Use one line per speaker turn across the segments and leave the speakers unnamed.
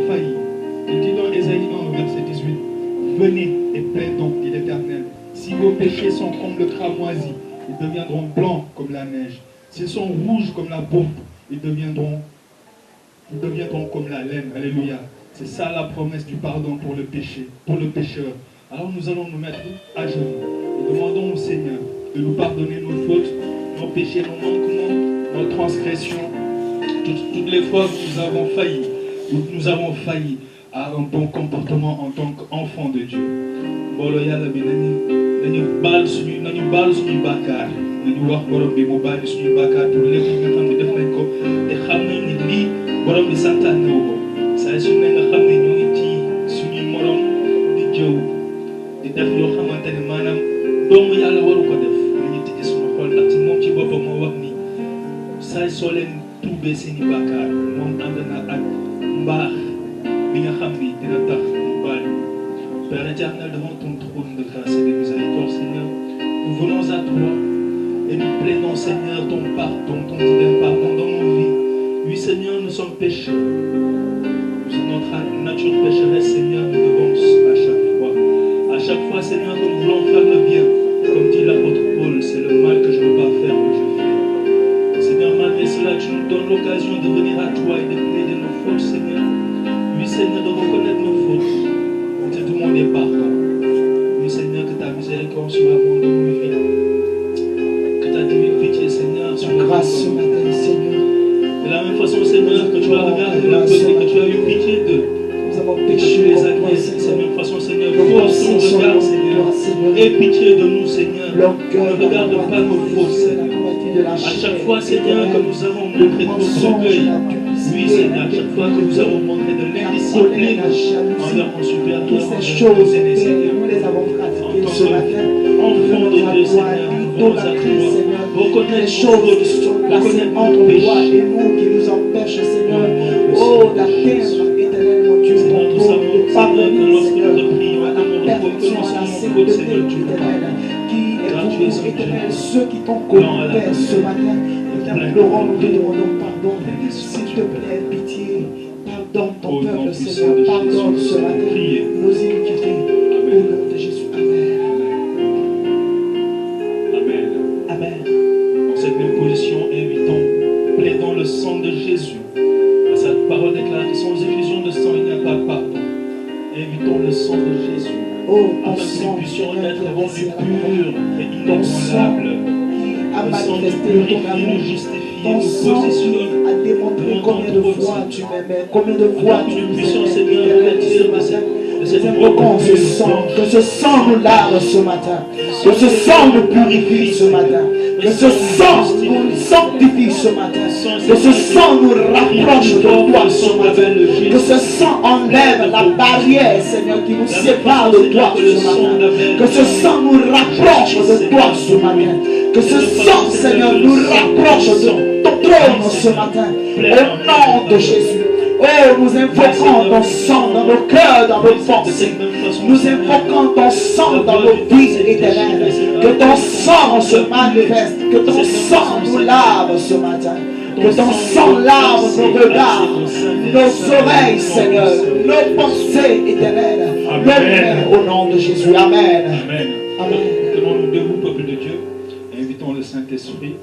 failli. Il dit dans Ésaïe 1, verset 18, venez et plaidons, dit l'Éternel. Si vos péchés sont comme le cramoisi, ils deviendront blancs comme la neige. S'ils sont rouges comme la pourpre, ils deviendront comme la laine. Alléluia. C'est ça la promesse du pardon pour le péché, pour le pécheur. Alors nous allons nous mettre à genoux et demandons au Seigneur de nous pardonner nos fautes, nos péchés, nos manquements, nos transgressions, toutes les fois où nous avons failli à un bon comportement en tant qu'enfant de Dieu. Nañu baal suñuy bàkkaar nañu wax borom bi mu baal suñuy bàkkaar pour lépp li nga xam ne def nañ ko te xam nañ ni lii borom bi santaane wu ko saa su ne nga xam ne ñoo ngi ci suñuy morom di jëw di def yoo xamante ne maanaam doomu yàlla waru ko def nañu tijji suñu xol ndax ci moom ci boppam moo wax ni saa soo leen tuubee seeni bàkkaar moom ànd na ak mbaax bi nga xam ni dina tax mu baal. Père éternel, devant ton trône de grâce et de miséricorde, Seigneur, nous venons à toi et nous plaidons, Seigneur, ton pardon, ton divin pardon dans nos vies. Oui, Seigneur, nous sommes pécheurs. Notre nature pécheresse, Seigneur, nous devons à chaque fois. À chaque fois, Seigneur, que nous voulons faire le bien, comme dit l'apôtre Paul, c'est le mal que je ne veux pas faire que je fais. Seigneur, malgré cela, tu nous donnes l'occasion de venir à toi et de plaider nos fautes, Seigneur. Oui, Seigneur, de reconnaître nos fautes. Te demander pardon. Oui, Seigneur, que ta miséricorde soit abondante dans nos vies. Que ta divine pitié, Seigneur, soit grâce ce matin, Seigneur. De la même façon, Seigneur, que tu as regardé le peuple, que tu as eu pitié d'eux. Nous avons péché les agressés. De la même façon, Seigneur, force ton regard, Seigneur. Aie pitié de nous, Seigneur. Ne regarde pas nos fautes, Seigneur. À chaque fois, Seigneur, que nous avons montré notre orgueil. Oui, Seigneur, à chaque fois que nous avons montré de l'indiscipline envers mon supérieur,
toutes ces choses, nous les avons pratiquées ce matin.
Enfant de Dieu, Seigneur, nous à toi. Reconnaître
les choses qui sont placées entre toi et nous, qui nous empêchent, Seigneur, d'atteindre éternellement Dieu, ton nom, de pardonner, Seigneur, à la perfection, à la sainteté éternelle, qui est pour éternel, ceux qui t'ont connu ce matin. Laurent, nous te demandons pardon. S'il te plaît, pitié, pardonne ton peuple, Seigneur. Pardonne ce matin nos iniquités. Au nom de Jésus. Amen.
Amen.
Amen.
Dans cette même position, invitons, plaidons le sang de Jésus. À sa parole déclare que sans effusion de sang, il n'y a pas de pardon. Invitons le sang de Jésus. Afin que nous puissions être rendus purs et inébranlables.
À manifester ton amour, ton sang a démontré combien de fois tu m'aimais, combien de fois tu nous puissions, Seigneur, nous invoquons ce sang, que ce sang nous lave ce matin, que ce sang nous purifie ce matin, que ce sang nous sanctifie ce matin, que ce sang nous rapproche de toi ce matin, que ce sang enlève la barrière, Seigneur, qui nous sépare de toi ce matin, que ce sang nous rapproche de toi ce matin, que ce sang, Seigneur, nous rapproche de ton trône ce matin, au nom de Jésus. Oh, nous invoquons ton sang dans nos cœurs, dans nos pensées. Nous invoquons ton sang dans nos vies éternelles. Que ton sang se manifeste, que ton sang nous lave ce matin. Que ton sang lave nos regards, nos oreilles, Seigneur, nos pensées éternelles. Amen. Au nom de Jésus. Amen.
Amen.
Amen.
Demandons de vous, peuple de Dieu, invitons le Saint-Esprit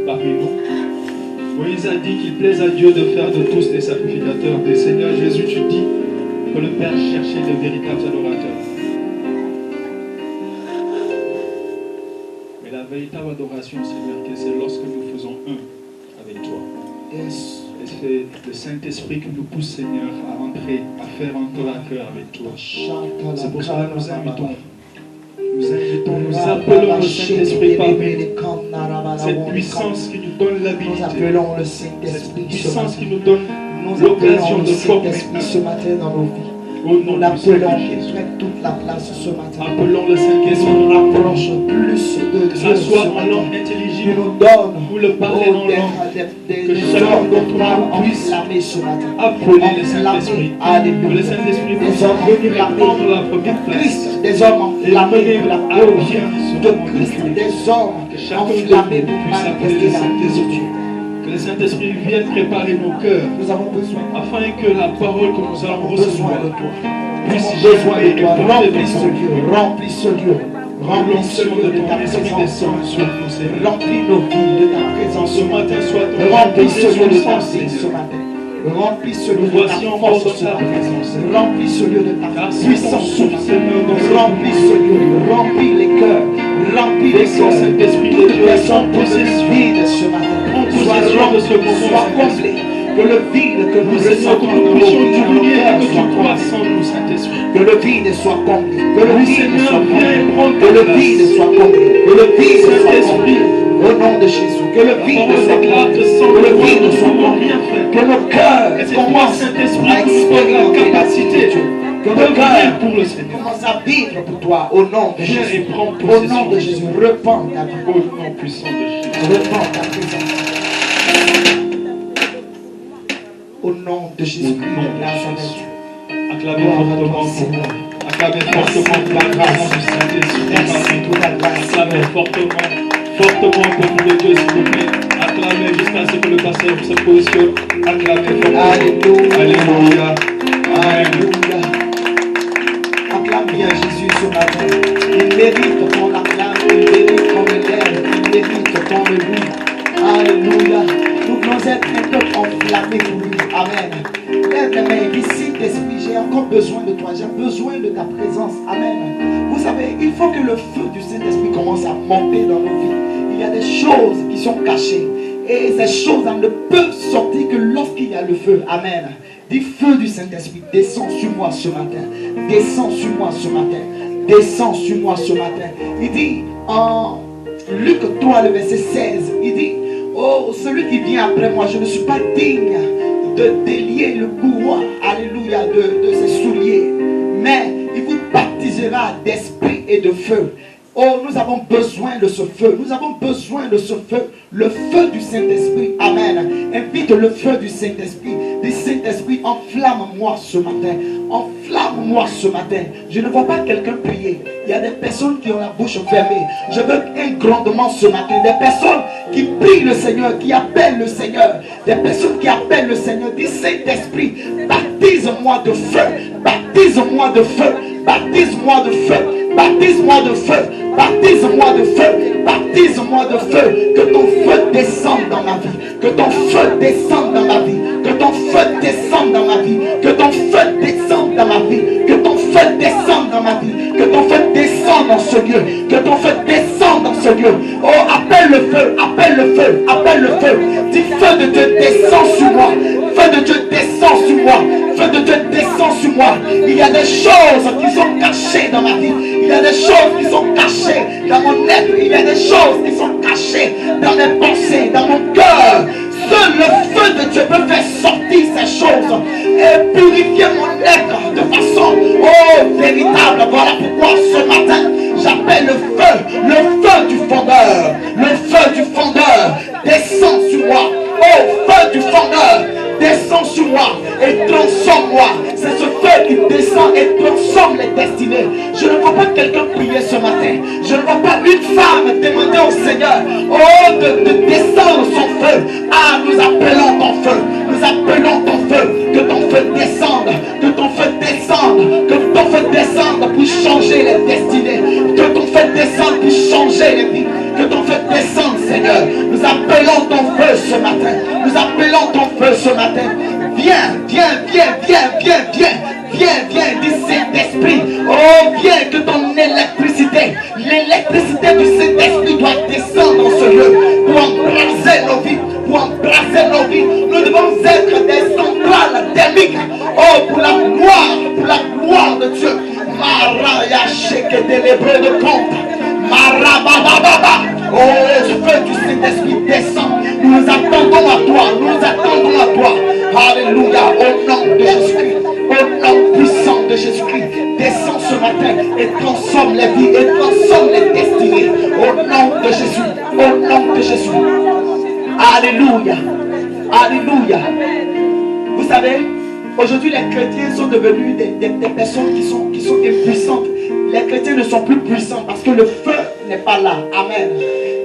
parmi nous. Moïse a dit qu'il plaise à Dieu de faire de tous des sacrificateurs. Des Seigneur Jésus, tu dis que le Père cherchait de véritables adorateurs. Mais la véritable adoration, Seigneur, c'est lorsque nous faisons un avec toi.
Yes.
Et c'est le Saint-Esprit qui nous pousse, Seigneur, à entrer, à faire un corps à cœur avec toi. C'est pour cela que nous invitons. Nous appelons le Saint-Esprit parmi nous. Cette puissance qui nous donne l'habilité.
Nous appelons le Saint-Esprit.
Cette puissance qui nous donne l'occasion de former
ce matin dans nos vies.
Nous
l'appelons qu'il prenne toute la place ce matin.
Appelons le Saint-Esprit.
Nous rapproche plus de Dieu.
Que ce soit en langue intelligible
nous donne
ou le parler en langue. Que chacun d'entre nous puisse
ce matin.
Appeler le Saint-Esprit.
Alléluia.
Que le Saint-Esprit
Des
puisse
hommes venus
prendre la première place.
Christ, des hommes enflammés pour la pauvreté de Christ, des hommes enflammés pour manifester la paix de Dieu.
Que le Saint-Esprit vienne préparer nos cœurs.
Nous avons besoin.
Afin que la parole que nous allons recevoir
de toi.
puisse
Besoin de
germer et
toi.
porter
Remplis ce
ton
lieu. Remplis ce lieu. Remplis ce
l'onction
lieu
de
de ta
ton esprit
présence.
descend sur nous, Seigneur.
Remplis nos vies de ta présence.
Ce matin, soit ton
Remplis ce lieu de ta
présence,
vie ce
Seigneur.
matin. Remplis ce lieu
Nous
de ta
voici encore
force
dans
ce
ta
matin.
présence.
Remplis ce lieu de ta
Car
puissance ce matin.
Seigneur, dans ce
Remplis ce lieu. Remplis les cœurs. Remplis les
Descends,
cœurs.
Saint-Esprit de
Toute
Dieu,
personne
prends
qui se
possession.
vide ce matin.
Prends
Sois
possession de ce
rempli,
moment,
sois
Saint-Esprit.
comblé. Que le vide que nous
Seigneur, que
ressentons
nous
dans nos
puissions
vies, dans nos
t'oublier et
cœurs,
que tu
soit comblé.
croisses en nous, Saint-Esprit.
Que le vide soit comblé. Que le
Oui,
vide
Seigneur,
soit
viens
comblé.
et prends
Que
ta
le
place.
vide soit comblé. Que le vide soit
Saint-Esprit.
comblé. Au nom de Jésus. Que le vide
parole
soit
déclare
comblé.
que sans
Que le
toi,
vide
nous ne
soit
pouvons
comblé.
rien faire.
Que nos cœurs
Et c'est toi,
commencent
Saint-Esprit,
à
qui nous donne la
expérimenter
capacité
Dieu. Que
de
nos
vivre
cœurs
pour le Seigneur.
commencent à vivre pour toi. Au nom de
Viens et
Jésus.
prends
Au
possession.
nom de Jésus. Repends ta vie.
Au nom puissant de Jésus.
Repends ta présence. Au nom de Jésus-Christ de Nazareth.
Acclamez fortement pour moi. Acclamez fortement pour la grâce du Saint-Esprit.
Merci pour ta grâce.
Acclamez fortement, fortement, peuple de Dieu, s'il vous plaît. Acclamez jusqu'à ce que le pasteur se positionne. Acclamez fortement.
Alléluia.
Alléluia. Amen.
Alléluia. Acclame bien Jésus ce matin. Il mérite qu'on l'acclame, il mérite qu'on le lève, il mérite qu'on le loue. Alléluia. Nous voulons être un peu enflammés pour lui. Amen. Lève les mains et dis, Saint-Esprit, j'ai encore besoin de toi, j'ai besoin de ta présence. Amen. Vous savez, il faut que le feu du Saint-Esprit commence à monter dans nos vies. Il y a des choses qui sont cachées. Et ces choses ne peuvent sortir que lorsqu'il y a le feu. Amen. Dis, feu du Saint-Esprit, descends sur moi ce matin. Descends sur moi ce matin. Descends sur moi ce matin. Il dit en Luc 3, le verset 16, il dit, oh, celui qui vient après moi, je ne suis pas digne de délier le courroie, alléluia, de ses souliers. Mais il vous baptisera d'esprit et de feu. Oh, nous avons besoin de ce feu. Nous avons besoin de ce feu. Le feu du Saint-Esprit. Amen. Invite le feu du Saint-Esprit. Dis, Saint-Esprit, enflamme-moi ce matin. Enflamme-moi ce matin. Je ne vois pas quelqu'un prier. Il y a des personnes qui ont la bouche fermée. Je veux un grondement ce matin. Des personnes qui prient le Seigneur, qui appellent le Seigneur. Des personnes qui appellent le Seigneur. Dis, Saint-Esprit, baptise-moi de feu. Baptise-moi de feu. Baptise-moi de feu. Baptise-moi de feu. Baptise-moi de feu. Baptise-moi de feu. Que ton feu descende dans ma vie. Que ton feu descende dans ma vie. Que ton feu descende dans ma vie. Que ton feu descende dans ma vie. Que ton feu descende dans ma vie. Que ton feu descende dans ce lieu. Que ton feu descende dans ce lieu. Oh, appelle le feu. Appelle le feu. Appelle le feu. Dis, feu de Dieu, descend sur moi. Feu de Dieu, descend sur moi. Feu de Dieu, descend sur moi. Il y a des choses qui sont cachées dans ma vie. Il y a des choses qui sont cachées dans mon être. Il y a des choses qui sont cachées dans mes pensées, dans mon cœur. Seul le feu de Dieu peut faire sortir ces choses et purifier mon être de façon véritable. Voilà pourquoi ce matin, j'appelle le feu du fondeur. Le feu du fondeur descend sur moi. Oh, feu du fondeur, descend sur moi et transforme-moi. C'est ce feu qui descend et transforme les destinées. Je ne vois pas quelqu'un prier ce matin. Je ne vois pas une femme demander au Seigneur, oh, de descendre son feu. Ah, nous appelons ton feu. Nous appelons ton feu. Que ton feu descende. Que ton feu descende. Que ton feu descende pour changer les destinées. Que ton feu descende pour changer les vies. Que ton feu descende, Seigneur. Nous appelons ton feu ce matin. Nous appelons ton feu ce matin. Viens, viens, viens, viens, viens, viens. Viens, viens, dis Saint-Esprit. Oh, viens que ton électricité, l'électricité du Saint-Esprit doit descendre dans ce lieu pour embraser nos vies, pour embraser nos vies. Nous devons être des centrales thermiques. Oh, pour la gloire de Dieu. Maraya sheke de l'hébreu de compte. Marabababa. Oh, le feu du Saint-Esprit descend. Nous nous attendons à toi. Nous nous attendons à toi. Alléluia. Au nom de Jésus-Christ. Au nom puissant de Jésus-Christ. Descends ce matin et transforme les vies et transforme les destinées. Au nom de Jésus. Au nom de Jésus. Alléluia. Alléluia. Vous savez, aujourd'hui les chrétiens sont devenus des personnes qui sont impuissantes. Les chrétiens ne sont plus puissants parce que le feu n'est pas là. Amen.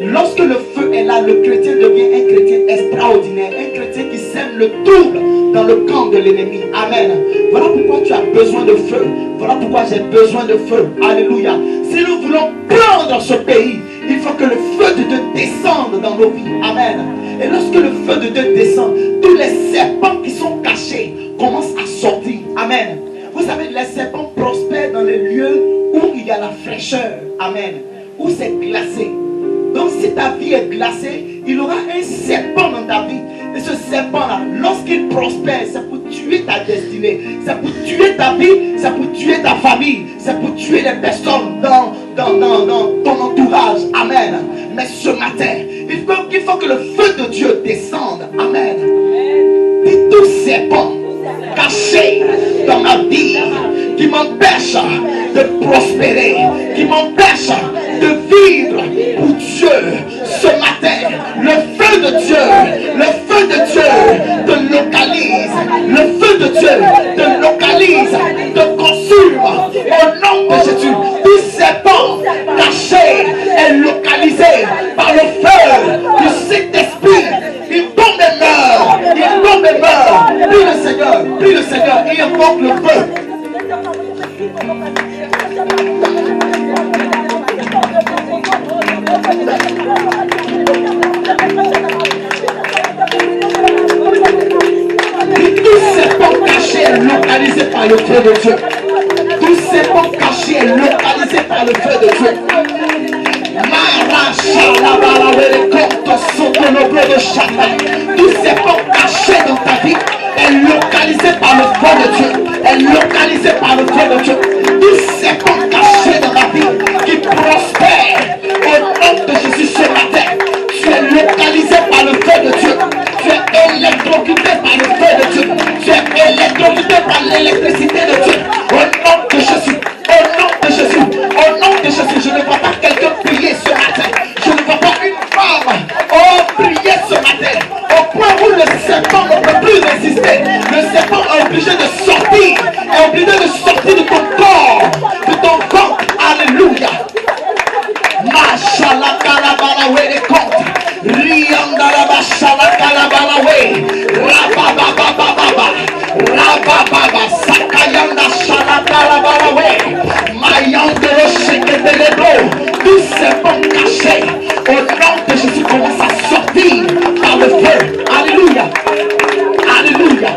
Lorsque le feu est là, le chrétien devient un chrétien extraordinaire, un chrétien qui sème le trouble dans le camp de l'ennemi. Amen. Voilà pourquoi tu as besoin de feu. Voilà pourquoi j'ai besoin de feu. Alléluia. Si nous voulons prendre ce pays, il faut que le feu de Dieu descende dans nos vies. Amen. Et lorsque le feu de Dieu descend, tous les serpents qui sont cachés commencent à sortir. Amen. Vous savez, les serpents prospèrent dans les lieux où il y a la fraîcheur. Amen. Où c'est glacé. Donc si ta vie est glacée, il y aura un serpent dans ta vie. Et ce serpent-là, lorsqu'il prospère, c'est pour tuer ta destinée. C'est pour tuer ta vie, c'est pour tuer ta famille. C'est pour tuer les personnes dans ton entourage. Amen. Mais ce matin, il faut que le feu de Dieu descende. Amen. Et tout serpent caché dans ma vie qui m'empêche de prospérer, qui m'empêche de vivre pour Dieu ce matin, le feu de Dieu te localise, le feu de Dieu te localise, te consume au nom de Jésus. Tout serpent caché est localisé par le feu du Saint-Esprit. Il tombe et meurt, il tombe et meurt. Prie le Seigneur et invoque le feu. Tout serpent caché est localisé par le feu de Dieu. Tout serpent caché est localisé par le feu de Dieu. Tout serpent caché dans ta vie est localisé par le feu de Dieu. Est localisé par le feu de Dieu. Tout serpent caché dans ta vie qui prospère au nom de Jésus ce matin. Tu es localisé par le feu de Dieu. Tu es électrocuté par le feu de Dieu. Tu es électrocuté par l'électricité de Dieu. Au nom de Jésus. Au nom de Jésus. Au nom de Jésus. Je ne vois pas quelqu'un prier ce matin. Je ne vois pas une femme prier ce matin. Au point où le serpent ne peut plus résister. Le serpent est obligé de sortir. Est obligé de sortir de ton corps. De ton corps. Alléluia. Mashallah kalabalawe les comptes. Riandalaba shala kalabalawe. Rabababababa. Rabababa sakayanda shala kalabalawe. Mayandelo sheketelebo. Tout serpent caché au nom de Jésus commence à sortir par le feu. Alléluia. Alléluia.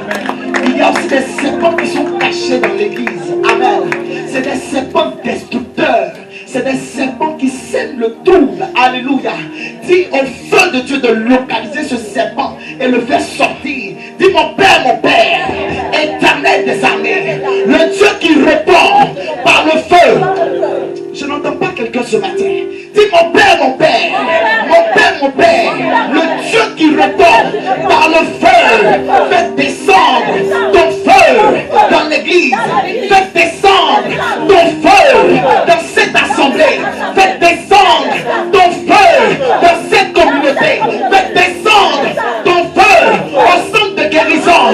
Il y a aussi des serpents qui sont cachés dans l'église. Amen. C'est des serpents destructeurs. C'est des serpents qui sèment le trouble. Alléluia. Dis au feu de Dieu de localiser ce serpent et le faire sortir. Dis mon Père, éternel des armées, le Dieu qui répond par le feu. Je n'entends pas quelqu'un ce matin. Dis mon Père, le Dieu qui répond par le feu. Fais descendre ton feu dans l'église. Fais descendre ton feu dans cette assemblée. Fais descendre ton feu dans cette communauté. Fais descendre ton feu au centre de guérison.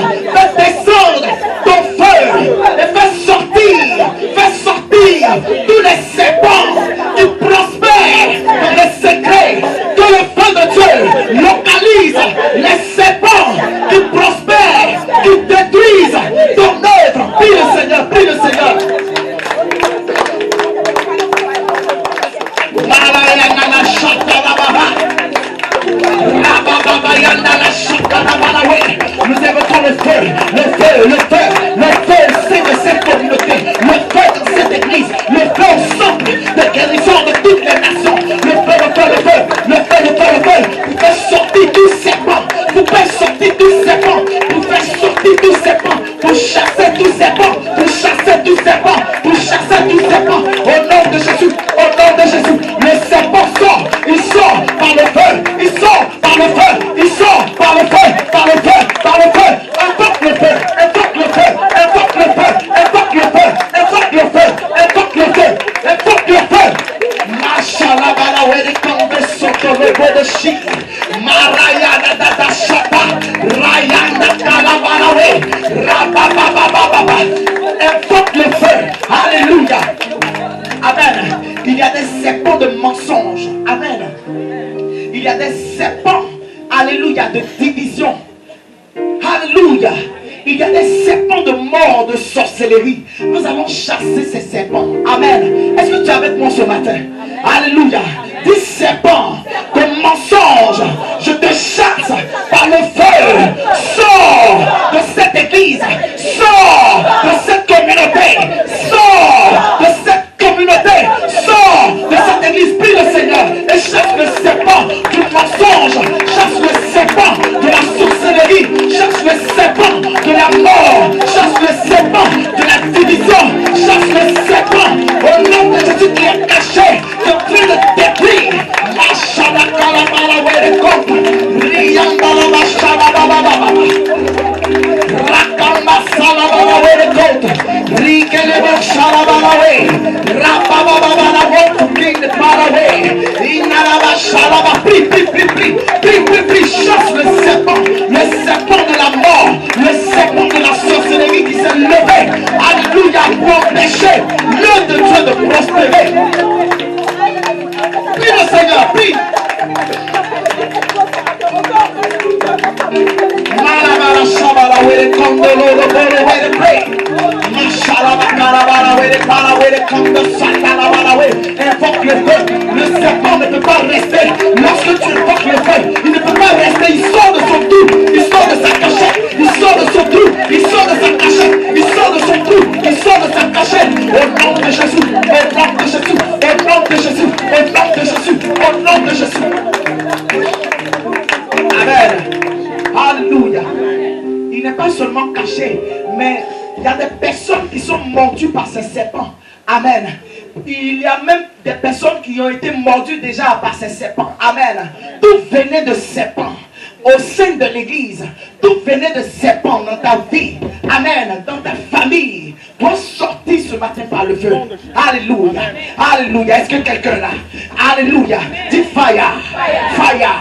sorcellerie. Nous allons chasser ces serpents. Amen. Est-ce que tu es avec moi ce matin? Alléluia. Dis serpent de mensonge, je te chasse par le feu. Sors de cette église. Sors de cette communauté. Sors de cette communauté. Sors de cette église. Prie le Seigneur et chasse le serpent du mensonge. Chasse le serpent de la sorcellerie. Chasse le serpent de la mort. Chasse le serpent de la division. Chasse le serpent au nom de Jésus qui est caché, qui est en train de détruire. Chasse le serpent de la mort, le serpent de la sorcellerie qui s'est levé, alléluia, pour empêcher l'œuvre de Dieu de prospérer. Prie le Seigneur, prie. Invoque le feu. Le serpent ne peut pas rester. Lorsque tu invoques le feu, il ne peut pas rester. Il sort de son trou, il sort de sa cachette, il sort de son trou, il sort de sa cachette, il sort de son trou, il sort de sa cachette. Au nom de Jésus, au nom de Jésus, au nom de Jésus, au nom de Jésus, au nom de Jésus. Amen. Alléluia. Il n'est pas seulement caché, mais il y a des personnes qui sont mordues par ces serpents. Amen. Il y a même des personnes qui ont été mordues déjà par ces serpents. Amen. Tout venait de serpents. Au sein de l'église, tout venait de serpents dans ta vie. Amen. Dans ta famille. Doit sortir ce matin par le feu. Alléluia. Alléluia. Est-ce que quelqu'un là? Alléluia. Dis fire. Fire.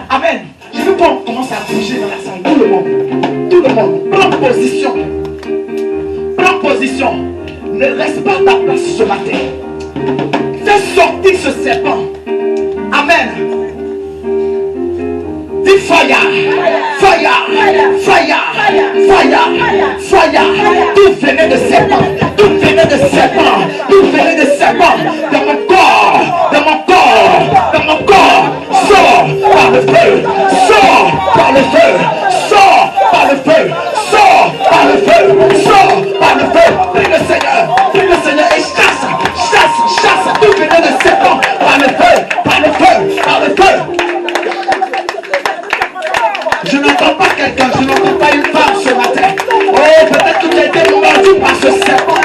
Amen. Je veux qu'on commence à bouger dans la salle. Tout le monde. Tout le monde. Prends position. Prends position. Ne reste pas à ta place ce matin. Fais sortir ce serpent. Amen. Dis fire. Fire. Fire. Fire. Fire. Tout venait de serpent. Tout venait de serpent. Tout venait de serpent. Dans mon corps. Dans mon corps. Dans mon corps. Sors par le feu. Sors par le feu. Sors par le feu. Sors par le feu. Sors par le feu. Prie le Seigneur. Prie le Seigneur et chasse. Chasse. Chasse. Tout venait de serpent. Par le feu. Par le feu. Par le feu. Je n'entends pas quelqu'un. Je n'entends pas une femme ce matin. Oh, peut-être que tu as été mordu par ce serpent.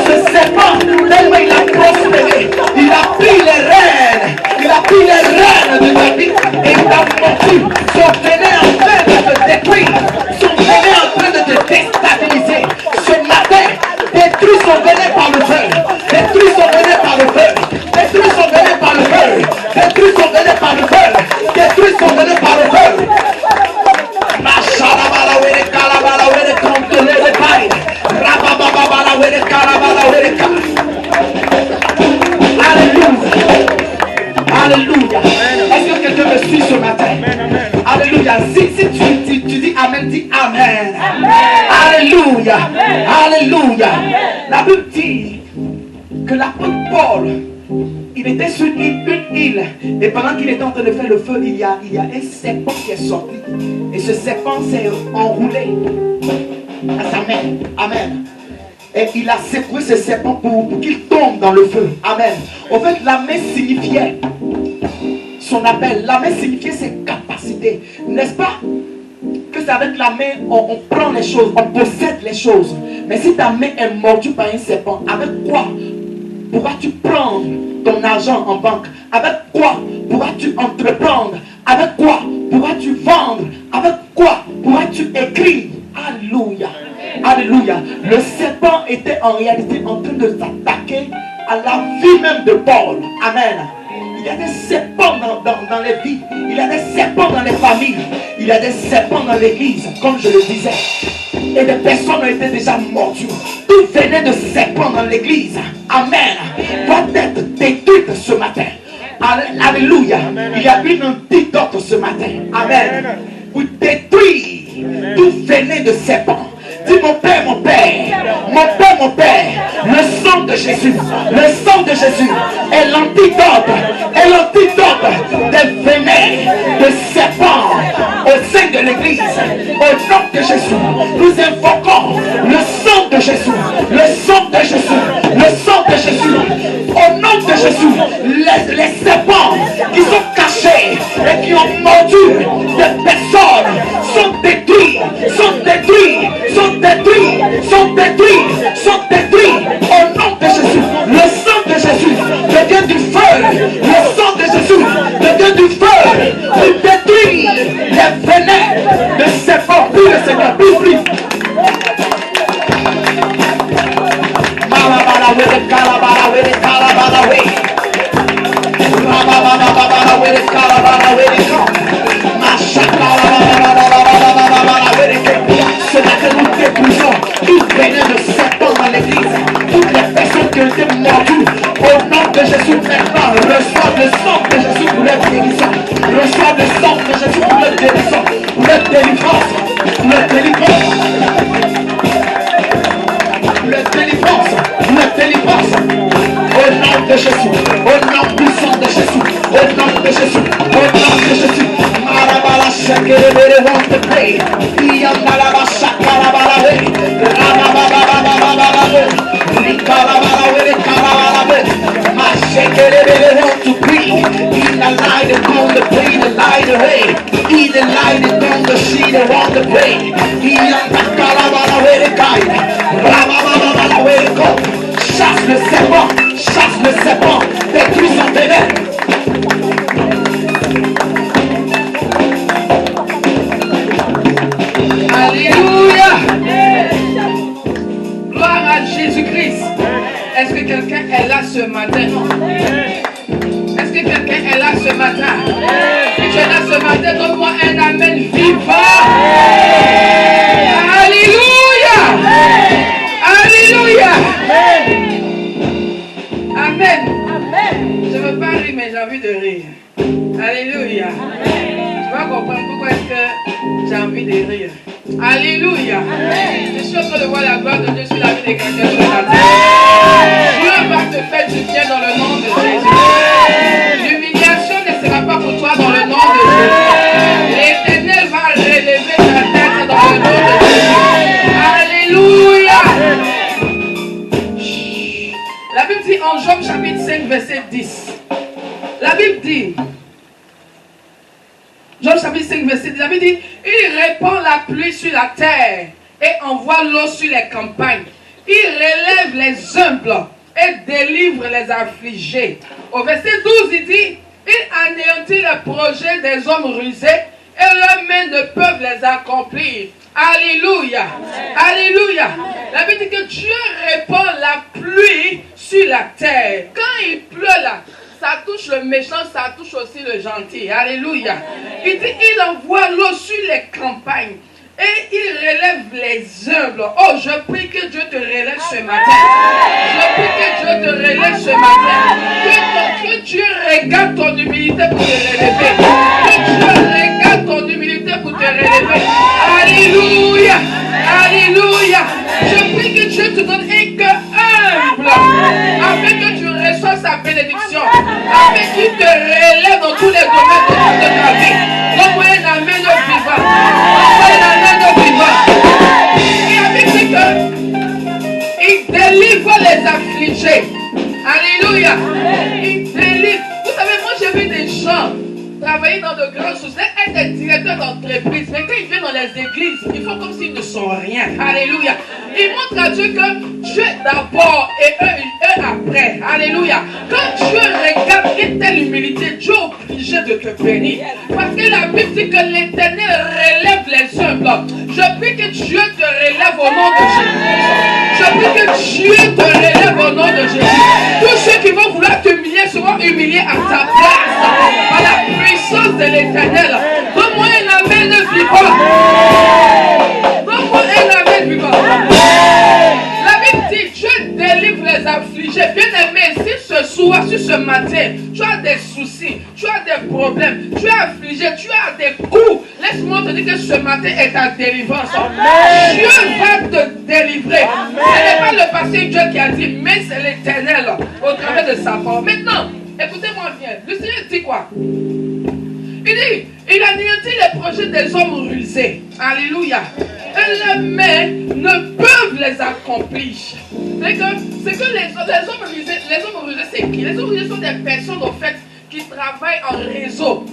Ce serpent, tellement il a prospéré. Il a pris les rênes. Il a pris les rênes de ta vie. Et il t'a mordu. Son venin est en train de te détruire. Son venin est en train de te déstabiliser. Ce matin, détruis son venin par le feu. Détruis son venin par le feu. Détruis son venin par le feu. Détruis son venin par le feu. Détruis son venin par le feu. Alléluia. Est-ce que quelqu'un me suit ce matin? Alléluia. Si tu dis Amen, dis Amen. Alléluia. Alléluia. La Bible dit que l'apôtre Paul, il était sur une île. Et pendant qu'il était en train de faire le feu, il y a un serpent qui est sorti. Et ce serpent s'est enroulé à sa main. Amen. Et il a secoué ce serpent pour qu'il tombe dans le feu. Amen. En fait, la main signifiait son appel. La main signifiait ses capacités. N'est-ce pas? Que c'est avec la main, on prend les choses, on possède les choses. Mais si ta main est mordue par un serpent, avec quoi pourras-tu prendre ton argent en banque? Avec quoi pourras-tu entreprendre? Avec quoi pourras-tu vendre? Avec quoi pourras-tu écrire? Alléluia. Alléluia. Le serpent était en réalité en train de s'attaquer à la vie même de Paul. Amen. Il y a des serpents dans les vies. Il y a des serpents dans les familles. Il y a des serpents dans l'église, comme je le disais. Et des personnes ont été déjà mordues. Tout venait de serpents dans l'église. Amen. Doit être détruite ce matin. Alléluia. Il y a une antidote ce matin. Amen. Vous détruire tout venait de serpents. Dis mon Père, mon Père, mon Père, mon Père. Le sang de Jésus est l'antidote des venins, de serpents au sein de l'église. Au nom de Jésus, nous invoquons le sang de Jésus, le sang de Jésus, le sang de Jésus. Au nom de Jésus, les serpents qui sont cachés et qui ont mordu des personnes sont détruits, sont détruits, sont détruits, sont détruits, sont détruits. Au nom de Jésus, le sang de Jésus devient du feu, le sang de Jésus devient du feu pour détruire les venins de serpents. Plus le Seigneur, plus. Ce matin nous dépouillons tout venin de serpent dans l'église, toutes les personnes qui ont été mordues. Au nom de Jésus maintenant, reçois le sang de Jésus pour leur guérison, reçois le sang de Jésus pour leur guérison, pour leur délivrance, leur délivrance, leur délivrance, leur délivrance. Au nom de Jésus, au nom puissant de Jésus, au nom de Jésus, au nom de Jésus. Marabala shakere want to pray. Iyambalaba shakarabala we. Rabababababababa we. Rikarabala we, rikarabala we. Mashakere want to pray. In the light of on the pray, the light away. In the light of on the sheet, they want to pray. Iyambalaba we, rikarabala. Rabababababa we, rikarabala. Chasse le serpent, détruis son venin.
Alléluia. Gloire à Jésus-Christ. Est-ce que quelqu'un est là ce matin? Est-ce que quelqu'un est là ce matin? Si tu es là ce matin, donne-moi un amen vivant. Alléluia. Alléluia. Amen. Je ne veux pas rire, mais j'ai envie de rire. Alléluia. Tu vas comprendre pourquoi est-ce que j'ai envie de rire. Alléluia. Je suis en train de voir la gloire de Dieu sur la vie de quelqu'un ce matin. Dieu va te faire du bien dans le nom de Jésus. L'humiliation ne sera pas pour toi dans le nom de Jésus. L'Éternel va relever ta tête dans le nom de Jésus. Alléluia. La Bible dit en Job chapitre 5 verset 10. La Bible dit, Job chapitre 5 verset 10, la Bible dit, il répand la pluie sur la terre et envoie l'eau sur les campagnes. Il relève les humbles et délivre les affligés. Au verset 12, il dit, il anéantit les projets des hommes rusés et leurs mains ne peuvent les accomplir. Alléluia. Alléluia. La Bible dit que Dieu répand la pluie sur la terre. Quand il pleut là, ça touche le méchant, ça touche aussi le gentil. Alléluia. Il dit, il envoie l'eau sur les campagnes et il relève les humbles. Oh, je prie que Dieu te relève ce matin. Je prie que Dieu te relève ce matin. Que Dieu regarde ton humilité pour te relever. Que Dieu regarde ton humilité pour te relever. Alléluia. Alléluia. Je prie que Dieu te donne un cœur humble afin que tu reçoies sa bénédiction, afin qu'il te relève dans tous les domaines de ta vie. Donne-moi un amen vivant. Donne-moi un amen vivant. Et avec ce cœur, il délivre les affligés. Alléluia. Il délivre. Vous savez, moi j'ai vu des gens travailler dans de grandes choses, être des directeurs d'entreprise, mais quand ils viennent dans les églises, ils font comme s'ils ne sont rien. Alléluia. Ils montrent à Dieu que Dieu est d'abord et eux après. Alléluia. Quand Dieu regarde une telle humilité, Dieu est obligé de te bénir. Parce que la Bible dit que l'Éternel relève les humbles. Je prie que Dieu te relève au nom de Jésus. Je prie que Dieu te relève au nom de Jésus. Tous ceux qui vont vouloir t'humilier seront humiliés à ta place. Par la puissance de l'Éternel. Donne-moi un amen vivant. Donne-moi un amen vivant. La Bible dit, Dieu délivre les affligés. Bien aimé, si ce soir soit sur ce matin, tu as des soucis, tu as des problèmes, tu es affligé, tu as des coups, laisse-moi te dire que ce matin est ta délivrance. Dieu va te délivrer. Ce n'est pas le pasteur Dieu qui a dit, mais c'est l'Éternel au travers de sa parole. Maintenant, écoutez-moi bien. Le Seigneur dit quoi? Il dit, il anéantit les projets des hommes rusés. Alléluia. Et les mains ne peuvent les accomplir. C'est que les hommes rusés, c'est qui? Les hommes rusés sont des personnes, en fait, qui travaillent en réseau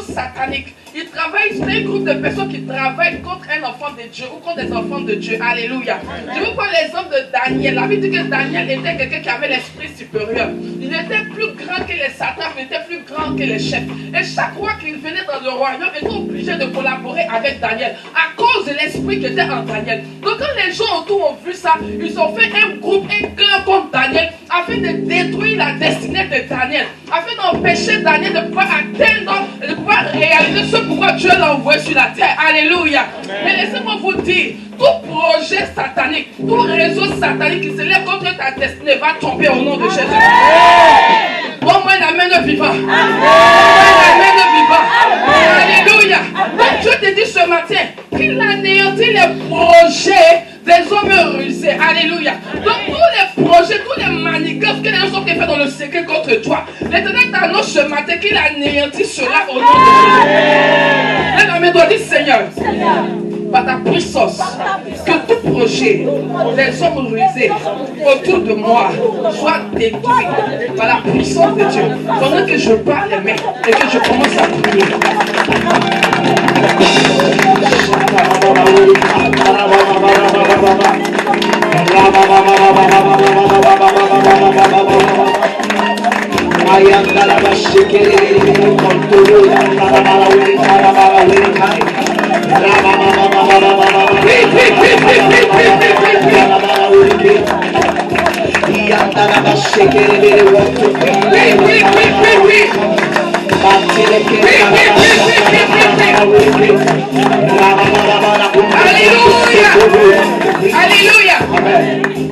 satanique. Ils travaillent, c'est un groupe de personnes qui travaillent contre un enfant de Dieu ou contre des enfants de Dieu. Alléluia. Je vous prends l'exemple de Daniel. La Bible dit que Daniel était quelqu'un qui avait l'esprit supérieur. Il était plus grand que les satans, il était plus grand que les chefs. Et chaque roi qui venait dans le royaume était obligé de collaborer avec Daniel à cause de l'esprit qui était en Daniel. Donc quand les gens autour ont vu ça, ils ont fait un groupe, un clan contre Daniel afin de détruire la destinée de Daniel, afin d'empêcher Daniel de pouvoir atteindre, de pouvoir réaliser ce pourquoi Dieu l'a envoyé sur la terre. Alléluia. Mais laissez-moi vous dire, tout projet satanique, tout réseau satanique qui se lève contre ta destinée va tomber au nom de Jésus. Donne-moi un amen vivant. Amen vivant. Alléluia. Donc Dieu te dit ce matin qu'il anéantit les projets des hommes rusés. Alléluia. Donc tous les projets, tous les manigances que les gens sont faits dans le secret contre toi, l'Éternel t'annonce ce matin qu'il anéantit cela au nom de Jésus. Lève la main, doit dire Seigneur, par ta puissance, que tout projet des hommes rusés autour de moi soit détruit par la puissance de Dieu. Pendant que je parle les mains et que je commence à prier. Alléluia.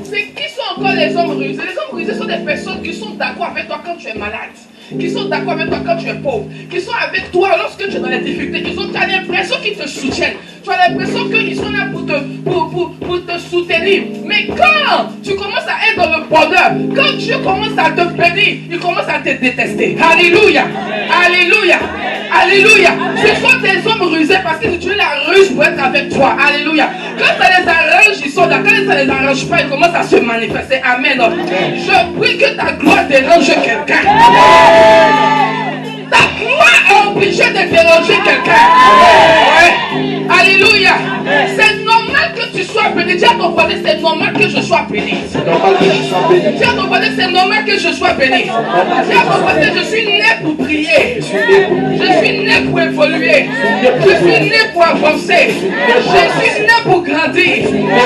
C'est qui sont encore les hommes rusés? Les hommes rusés sont des personnes qui sont d'accord avec toi quand tu es malade, qui sont d'accord avec toi quand tu es pauvre, qui sont avec toi lorsque tu es dans les difficultés. Tu as l'impression qu'ils te soutiennent. Tu as l'impression qu'ils sont là pour te soutenir. Mais quand tu commences à être dans le bonheur, quand Dieu commence à te bénir, il commence à te détester. Alléluia. Alléluia. Alléluia. Ce sont des hommes rusés parce que Dieu la ruse pour être avec toi. Alléluia. Quand ça les arrange, ils sont là. Quand ça les arrange pas, ils commencent à se manifester. Amen. Je prie que ta gloire dérange quelqu'un. Ta gloire est obligée de déranger quelqu'un. Ouais. Alléluia. C'est normal que tu sois béni. Dis à ton voisin, c'est normal que je sois béni. C'est normal que je sois béni. Dis à ton voisin, c'est normal que je sois béni. Dis à ton voisin, je suis né pour prier. Je suis né pour évoluer. Je suis né pour avancer. Je suis né pour grandir.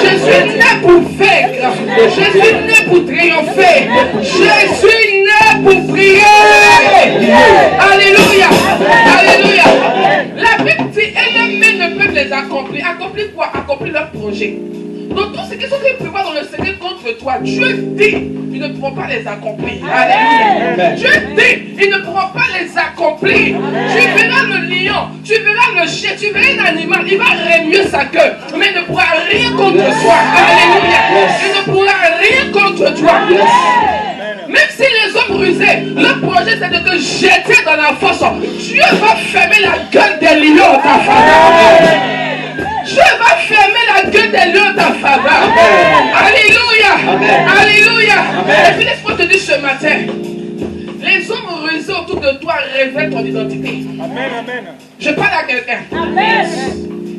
Je suis né pour vaincre. Je suis né pour triompher. Je suis né pour prier. Alléluia. Alléluia. La Bible dit, et les mains ne peuvent les accomplir. Accomplir quoi? Accomplir leur projet. Donc tout ce qui sont prévoit dans le secret contre toi, Dieu dit, ils ne pourront pas les accomplir. Alléluia. Dieu dit, ils ne pourront pas les accomplir. Tu verras le lion, tu verras le chien, tu verras un animal, il va remuer sa queue, mais il ne pourra rien contre toi. Alléluia. Il ne pourra rien contre toi. Même si les hommes rusés, le projet c'est de te jeter dans la fosse, Dieu va fermer la gueule des lions en ta faveur. Dieu va fermer la gueule des lions en ta faveur. Alléluia. Alléluia. Et puis laisse-moi te dire ce matin, les hommes rusés autour de toi révèlent ton identité. Amen, amen. Je parle à quelqu'un. Amen.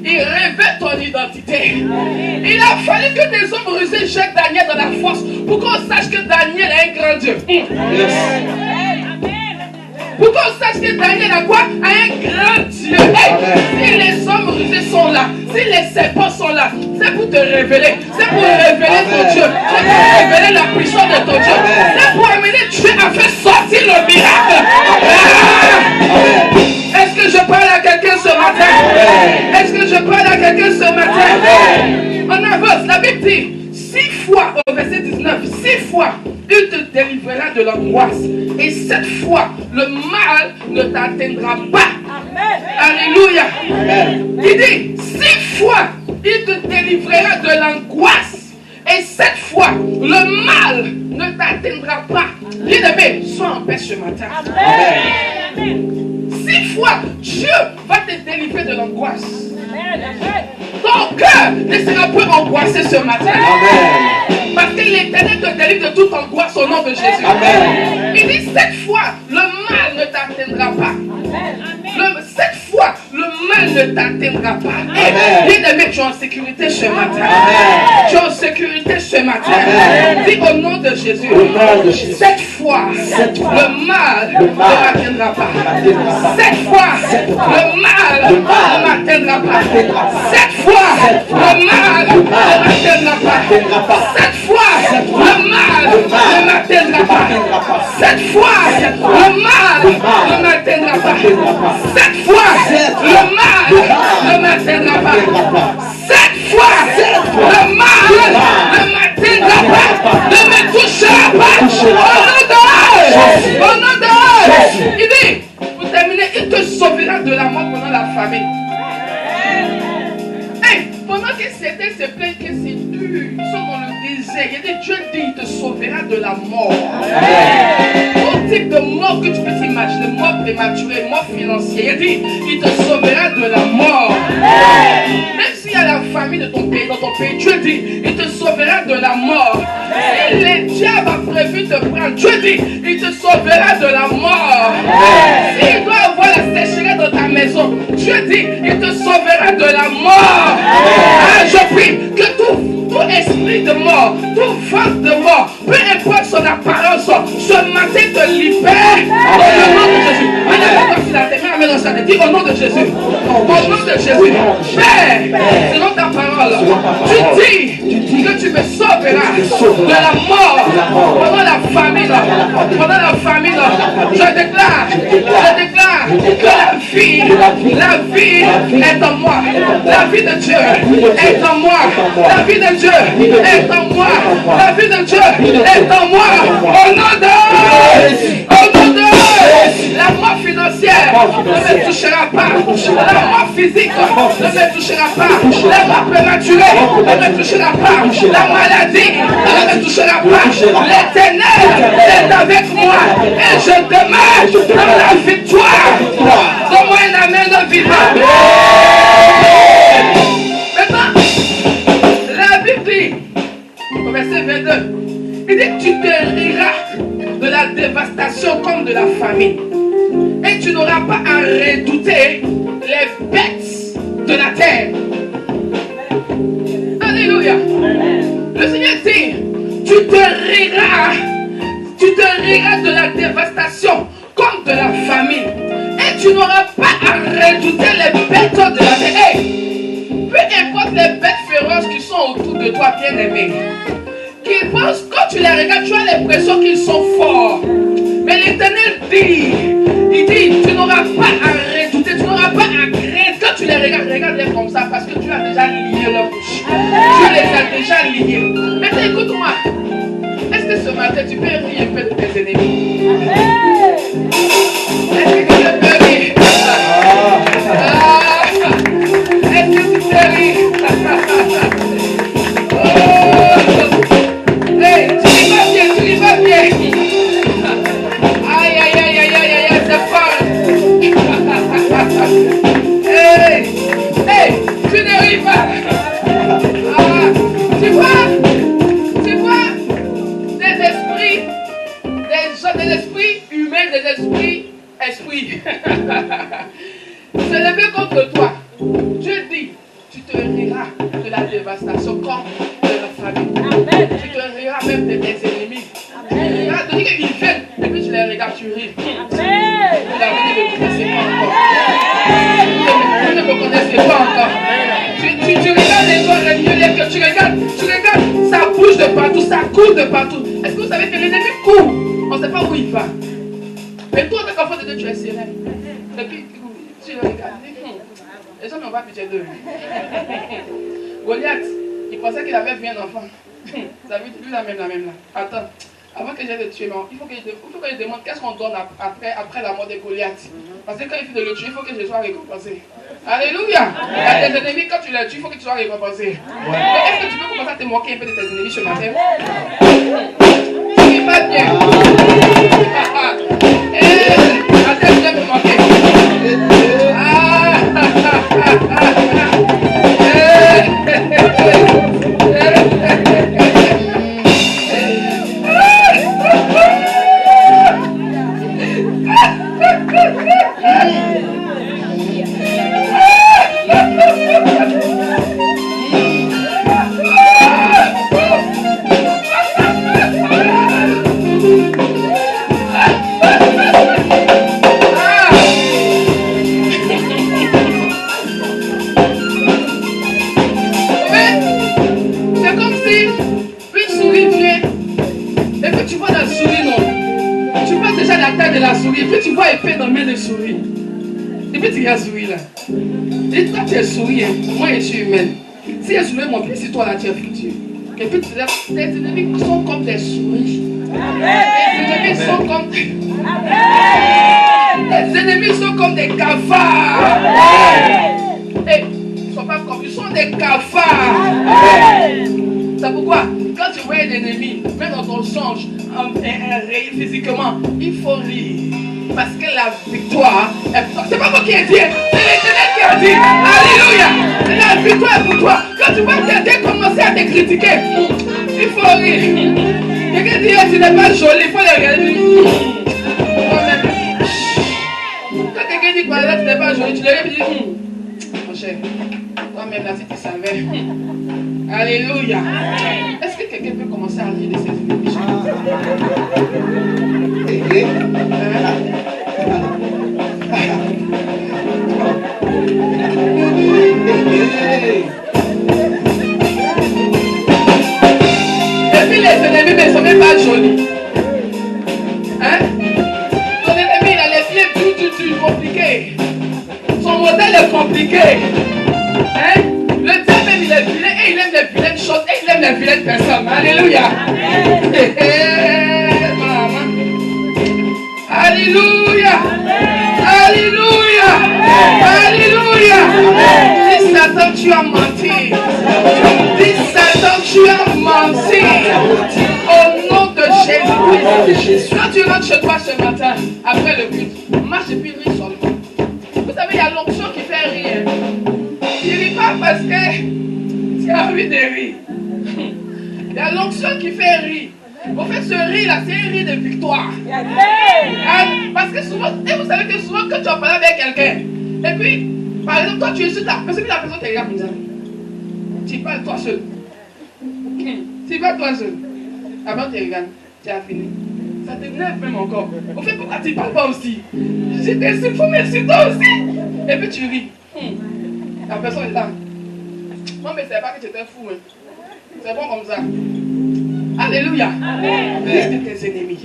Il révèle ton identité. Il a fallu que des hommes rusés jettent Daniel dans la fosse pour qu'on sache que Daniel est un grand Dieu. Pour qu'on sache que Daniel a quoi? A un grand Dieu. Hey, si les hommes rusés sont là, si les serpents sont là, c'est pour te révéler. C'est pour révéler ton Dieu. C'est pour révéler la puissance de ton Dieu. C'est pour amener Dieu à faire sortir le miracle. Est-ce que je parle à quelqu'un ce matin? Est-ce que je parle à quelqu'un ce matin? On avance. La Bible dit 6 fois au verset 19, 6 fois il te délivrera de l'angoisse. Et cette fois, le mal ne t'atteindra pas. Alléluia. Il dit, 6 fois, il te délivrera de l'angoisse. Et 7 fois, le mal ne t'atteindra pas. Bien-aimé, sois en paix ce matin. 6 fois, Dieu va te délivrer de l'angoisse. Ton cœur ne sera plus angoissé ce matin. Parce que l'Éternel te délivre de toute angoisse au nom de Jésus. Il dit 7 fois, le mal ne t'atteindra pas. 7 fois, le mal ne t'atteindra pas. Bien-aimé, tu es en sécurité ce matin. Tu es en sécurité ce matin. Dis au nom de Jésus. 7 fois, le mal ne m'atteindra pas. 7 fois, le mal ne m'atteindra pas. 7 fois, le mal ne m'atteindra pas. 7 fois, le mal ne m'atteindra pas. 7 fois, le mal ne m'atteindra pas. 7 fois, le mal ne m'atteindra pas. 7 fois, le mal ne m'atteindra pas. Ne me touchera pas. Au nom de il dit, pour terminer, il te sauvera de la mort pendant la famine. Pendant que certains se plaignent que c'est dur, ils sont dans le désert, il y a des Dieu dit, il te sauvera de la mort. Tout type de mort que tu peux t'imaginer, mort prématurée, mort financière, il dit, il te sauvera de la mort. Même s'il y a la famine de ton pays, dans ton pays, Dieu dit, il te sauvera de la mort. Si le diable a prévu te prendre, Dieu dit, il te sauvera de la mort. S'il doit avoir la sécheresse dans ta maison, Dieu dit, il te sauvera de la mort. Je prie que tout esprit de mort, tout vent de mort, peu importe son apparence, ce matin te libère au nom de Jésus. Dis au nom de Jésus. Au nom de Jésus. Père, selon ta parole, tu dis que tu me sauveras de la mort pendant la famine. Pendant la famine, je déclare que la vie est en moi. La vie de Dieu est en moi. La vie de Dieu est en moi. La vie de Dieu est en moi. Au nom de la mort financière ne me touchera pas. La mort physique ne me touchera pas. La mort prématurée ne me touchera pas. La maladie ne me touchera pas. L'Éternel est avec moi et je demeure dans la victoire. Donne-moi un amen vivant. Maintenant, la Bible dit, au verset 22, il dit que tu te riras de la dévastation comme de la famine. Et tu n'auras pas à redouter les bêtes de la terre. Alléluia. Le Seigneur dit, tu te riras de la dévastation comme de la famine. Et tu n'auras pas à redouter les bêtes de la terre. Hey, peu importe les bêtes féroces qui sont autour de toi, bien-aimé, qui pensent, quand tu les regardes, tu as l'impression qu'ils sont forts. Mais l'Éternel dit, il dit, tu n'auras pas à redouter, tu n'auras pas à craindre. Quand tu les regardes, regarde-les comme ça, parce que tu as déjà lié leur bouche. Tu les as déjà liés. Maintenant, écoute-moi. Est-ce que ce matin, tu peux rire un peu de tes ennemis? Est-ce que tu peux rire? Est-ce que tu peux rire? Hey, tu ris pas bien. Aïe, aïe, aïe, aïe, aïe, aïe, c'est fort. Hey, hey, tu ne ris pas. Tu vois, des esprits humains, des esprits. Se lever contre toi. Dieu dit, tu te riras de la dévastation comme de la famille. Tu te riras même de tes ennemis. Tu riras de dire qu'ils viennent et puis tu les regardes, tu ris. Vous ne me connaissez pas encore. Vous ne me connaissez pas encore. Tu regardes les gens, tu regardes, ça bouge de partout, ça court de partout. Est-ce que vous savez que les ennemis courent? On ne sait pas où il va. Mais toi, en tant qu'enfant de Dieu, tu es serein. Et puis, tu le regardes. Les gens n'ont pas pitié de lui. Goliath, il pensait qu'il avait vu un enfant. Vous avez vu la même là. Attends, avant que j'aille le tuer, il faut que je demande qu'est-ce qu'on donne après la mort de Goliath. Parce que quand il fait de le tuer, il faut que je sois récompensé. Alléluia. À tes ennemis, quand tu les tues, il faut que tu sois récompensé. Donc, est-ce que tu peux commencer à te moquer un peu de tes ennemis ce matin? Tu pas bien. Attends, tu viens me moquer. De la souris, et puis tu vois épée dans la main de souris. Et puis tu regardes souris là. Et toi tu es souris, hein. Moi je suis humaine. Si je soulève mon pied, c'est toi là tu es foutu. Et puis tu lèves, tes ennemis sont comme des souris. Tes ennemis sont comme tes ennemis sont comme des cafards. Et ils sont pas comme, ils sont des cafards. C'est pourquoi quand tu vois un ennemi, même dans ton songe, physiquement, il faut rire. Parce que la victoire est pour toi. C'est pas moi qui ai dit, c'est l'Éternel qui a dit. Alléluia. La victoire est pour toi. Quand tu vois quelqu'un commencer à te critiquer, il faut rire. Quelqu'un dit, tu n'es pas joli, il faut le regarder. Quand quelqu'un dit, par exemple, tu n'es pas joli, tu le regardes et tu dis, mon cher, toi-même là, si tu savais. Alléluia. Est-ce que quelqu'un peut commencer à rire de ses ennemis? Et puis les ennemis ne sont même pas jolis. Hein? Ton ennemi, il a les pieds tout compliqués. Son modèle est compliqué. Hein? Le diable même il est vilain et il aime les vilaines choses et il aime les vilaines personnes. Alléluia. Alléluia. Alléluia. Alléluia. Dis Satan, tu as menti. Dis Satan, tu as menti. Au nom de Jésus. Quand tu rentres chez toi ce matin, après le culte, marche et puis ris seulement. Vous savez, il y a l'onction qui fait rire. Tu ne ris pas parce que tu as envie de rire. Il y a l'onction qui fait rire. En fait, ce rire là, c'est un rire de victoire. Parce que souvent, et vous savez que souvent, quand tu vas parler avec quelqu'un, et puis, par exemple, toi tu es sur ta personne, puis la personne te regarde comme ça. Tu parles toi seul. Tu parles toi seul. Avant, tu regardes, tu as fini. Ça t'énerve même encore. En fait, pourquoi tu ne parles pas aussi? Je t'insulte, il faut m'insulter aussi. Et puis tu ris. La personne est là. Non, mais c'est pas que tu étais fou. Hein. C'est bon comme ça. Alléluia. Liste de tes ennemis.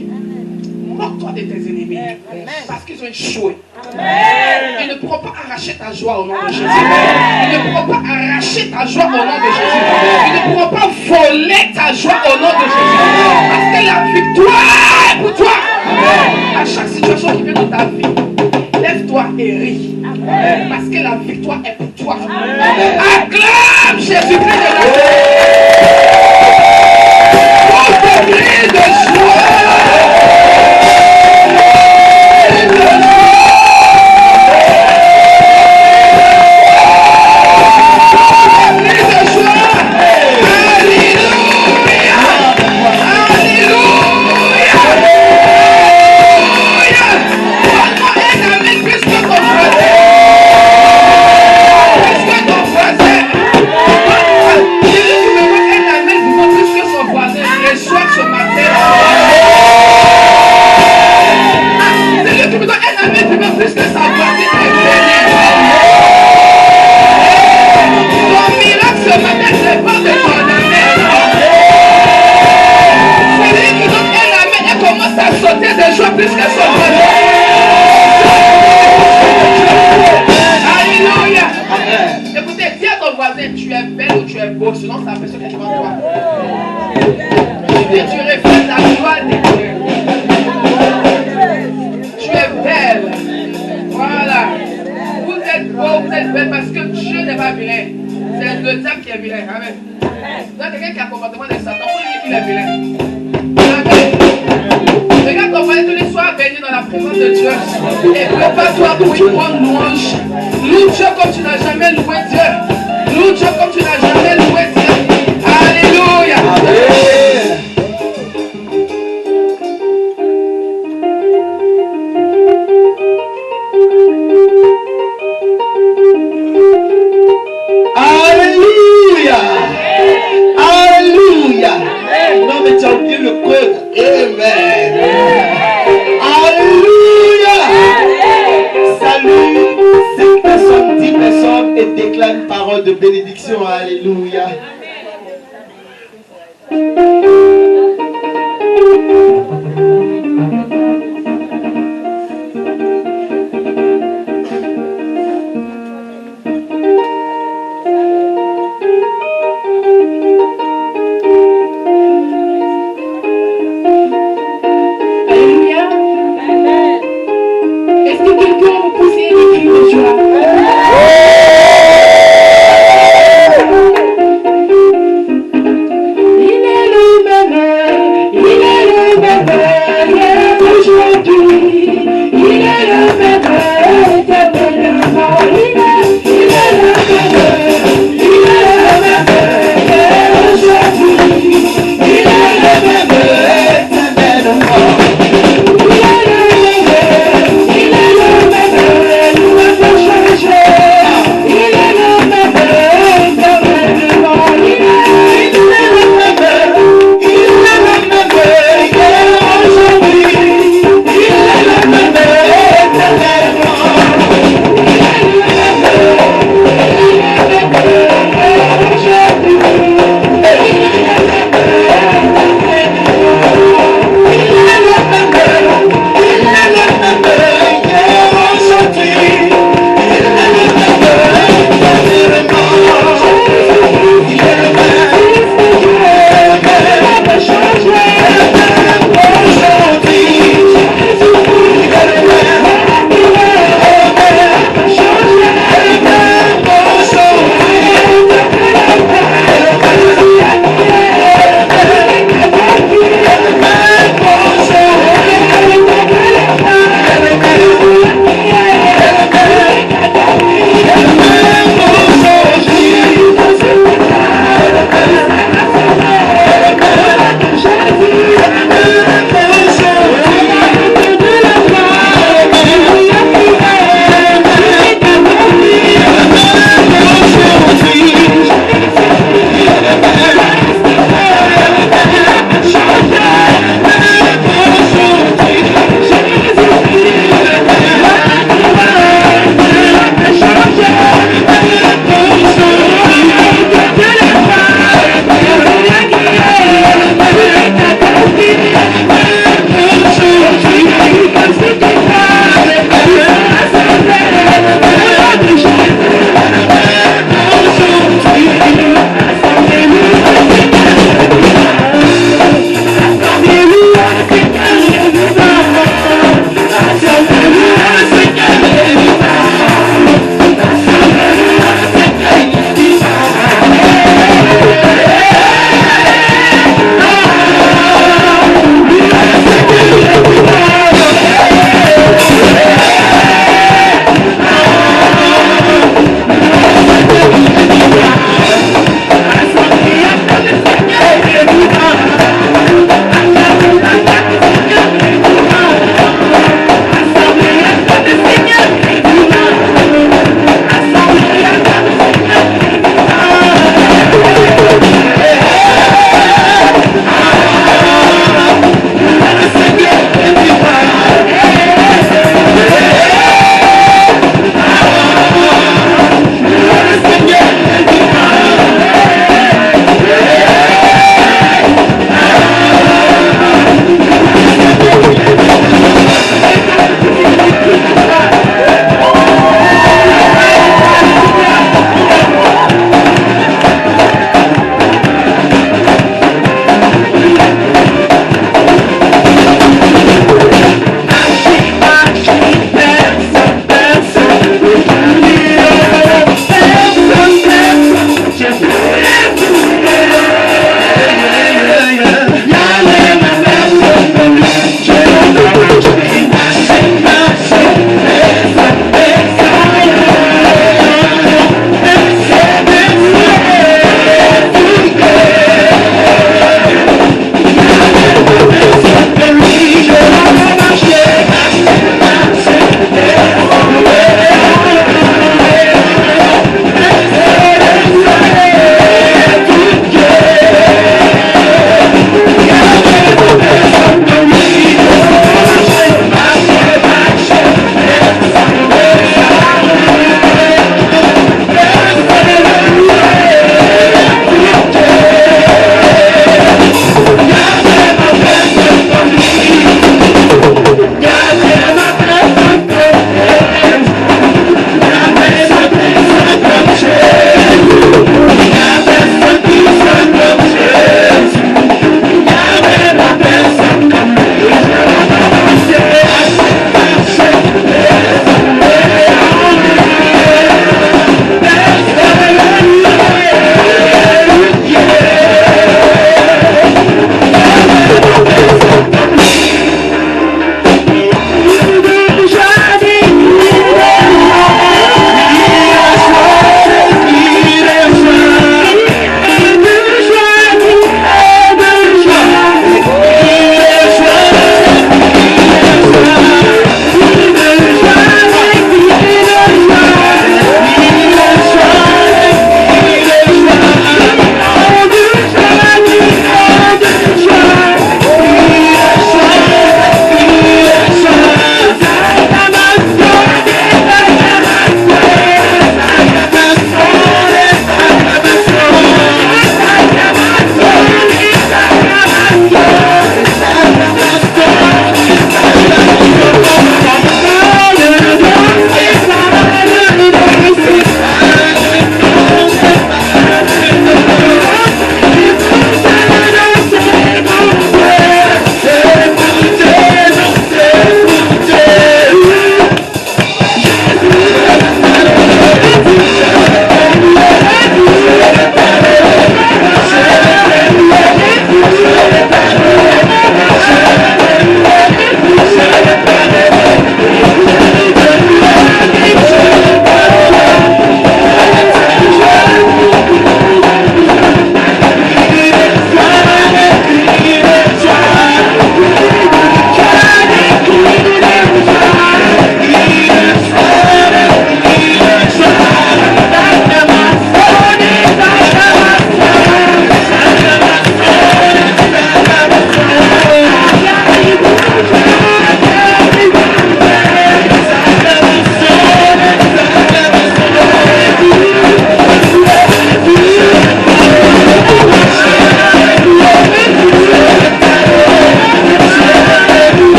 Moque-toi de tes ennemis. Parce qu'ils ont échoué. Ils ne pourront pas arracher ta joie au nom de Jésus. Ils ne pourront pas arracher ta joie au nom de Jésus. Ils ne pourront pas voler ta joie au nom de Jésus. Parce que la victoire est pour toi. À chaque situation qui vient dans ta vie, lève-toi et ris. Parce que la victoire est pour toi. Acclame Jésus-Christ de Nazareth. Pour te cri de joie. Ce matin, le diable qui est vilain. Amen. Donc quelqu'un qui a un comportement de Satan, pour lui dire qu'il est vilain. Amen. Regarde ton voisin tous les soirs, béni dans la présence de Dieu. Et prépare-toi pour une bonne louange. Loue Dieu comme tu n'as jamais loué Dieu. Loue Dieu comme tu n'as jamais loué Dieu. Alléluia.
Alléluia. Alléluia. Non mais tu as oublié le code. Amen. Alléluia. Salut 5 personnes, 10 personnes et déclare une parole de bénédiction. Alléluia.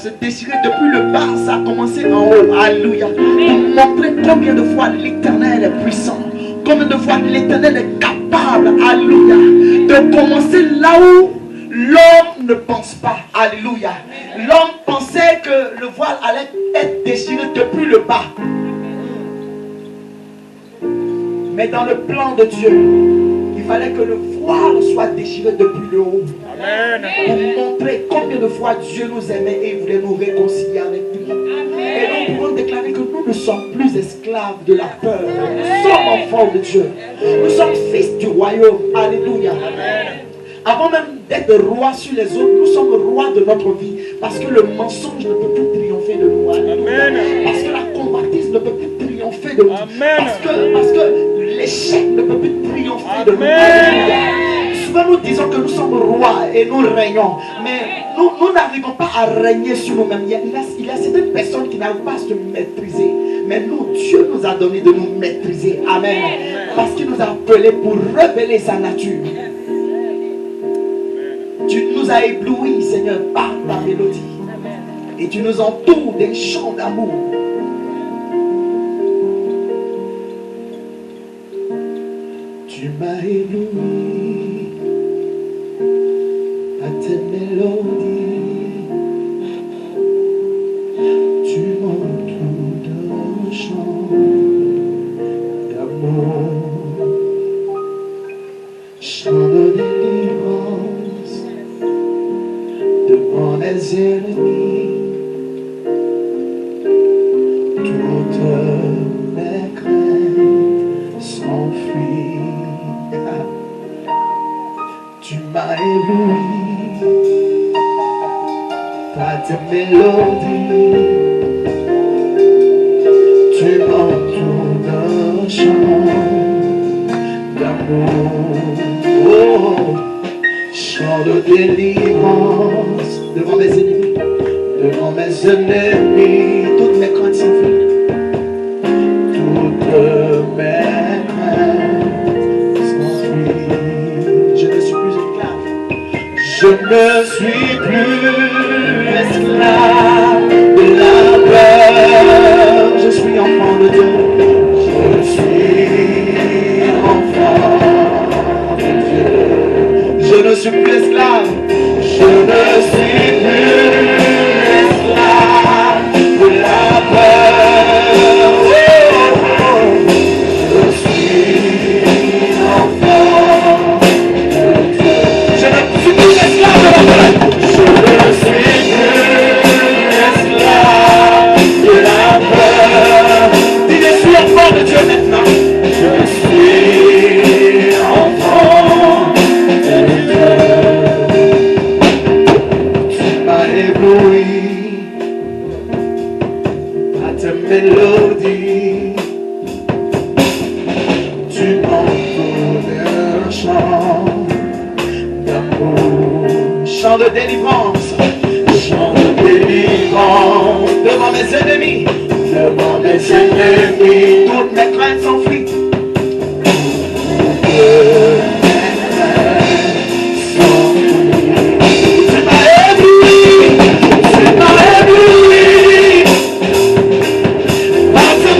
se déchirer depuis le bas, ça a commencé en haut. Alléluia. Pour montrer combien de fois l'Éternel est puissant. Combien de fois l'Éternel est capable. Alléluia. De commencer là où l'homme ne pense pas. Alléluia. L'homme pensait que le voile allait être déchiré depuis le bas. Mais dans le plan de Dieu, il fallait que le voile soit déchiré depuis le haut. Amen. Pour montrer combien de fois Dieu nous aimait et voulait nous réconcilier avec lui. Amen. Et nous pouvons déclarer que nous ne sommes plus esclaves de la peur. Nous sommes enfants de Dieu. Nous sommes fils du royaume. Alléluia. Amen. Avant même d'être roi sur les autres, nous sommes rois de notre vie. Parce que le mensonge ne peut plus triompher de nous. Amen. Parce que la convoitise ne peut plus triompher de nous. Amen. Parce que l'échec ne peut plus triompher de nous. Amen. Souvent nous disons que nous sommes rois et nous régnons. Mais nous n'arrivons pas à régner sur nous-mêmes. Il y a certaines personnes qui n'arrivent pas à se maîtriser. Mais nous, Dieu nous a donné de nous maîtriser. Amen. Parce qu'il nous a appelés pour révéler sa nature. Tu nous as éblouis, Seigneur, par ta mélodie. Et tu nous entoures des chants d'amour. Tu m'as ébloui à tes mélodies. Tu m'entoures d'un chant d'amour. Chant de délivrance devant les ennemis. Toutes mes craintes s'enfuient. Tu m'as ébloui par tes mélodies. Tu m'entoures d'un chant d'amour. Oh, chant de délivrance devant mes ennemis. Devant mes ennemis, toutes mes craintes s'enfuient. Toutes mes craintes s'enfuient. Je ne suis plus esclave. Je ne suis plus esclave de la peur. Je suis enfant de Dieu. Je suis enfant de Dieu. Je ne suis plus esclave. Je ne suis plus esclave de la peur. Je suis enfant de Dieu. Je ne suis plus esclave de la peur. Je ne suis plus esclave de la peur. Dis, je suis enfant de Dieu maintenant. Je suis enfant de Dieu. Tu m'as ébloui à ta mélodie. Tu m'entoures d'un chant d'amour. Chant de délivrance. Chant de délivrance devant mes ennemis. Devant mes ennemis, toutes mes craintes s'enfuient. Tu m'as ébloui par tes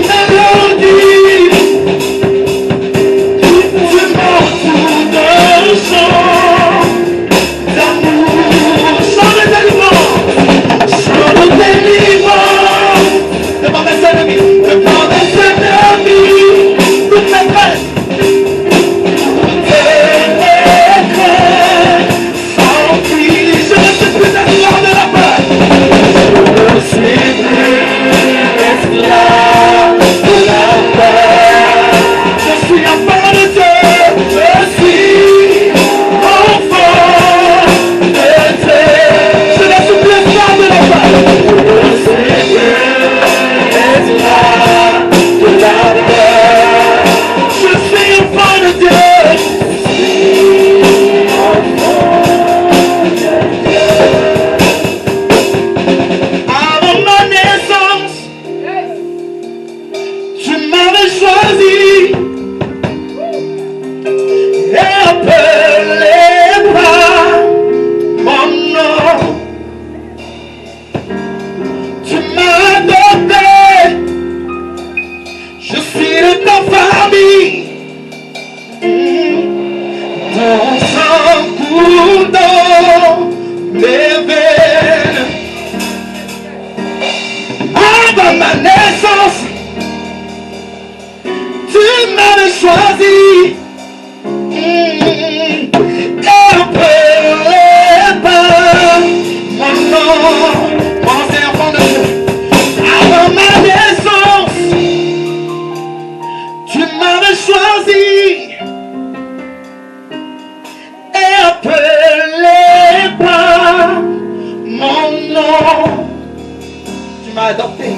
Tu m'as adopté.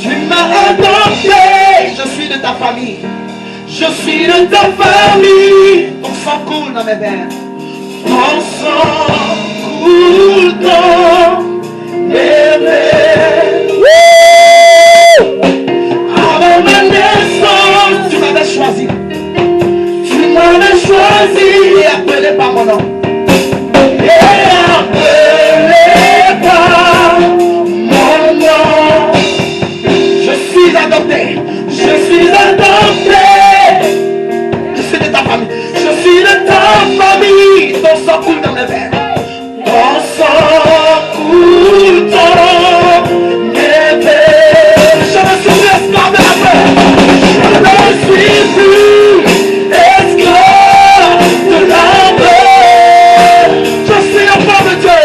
Tu m'as adopté. Je suis de ta famille. Je suis de ta famille. Ton sang coule dans mes veines. Ton sang coule dans mes veines. Avant ma naissance, tu m'avais choisi. Tu m'avais choisi et appelé par mon nom. Et appelé par mon nom. Je suis adopté. Je suis adopté. Je suis de ta famille. Je suis de ta famille. Ton sang coule dans mes veines. Ton sang coule dans mes veines. Je ne suis plus esclave de la peur. Je ne suis plus esclave de la peur. Je suis enfant de Dieu.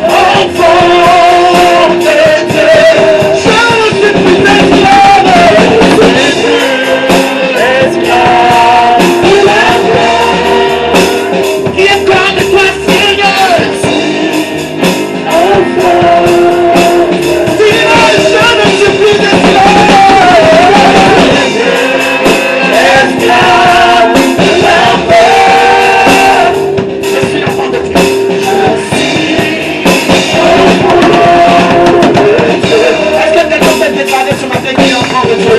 Enfant de Dieu. Je ne suis plus esclave. Je ne suis plus esclave de la peur. Qui est comme toi, Seigneur? Enfant. Dis-moi, je ne suis plus esclave. Esclave de la peur. Je suis enfant de Dieu. Est-ce que quelqu'un peut déclarer ce matin qu'il est enfant de Dieu?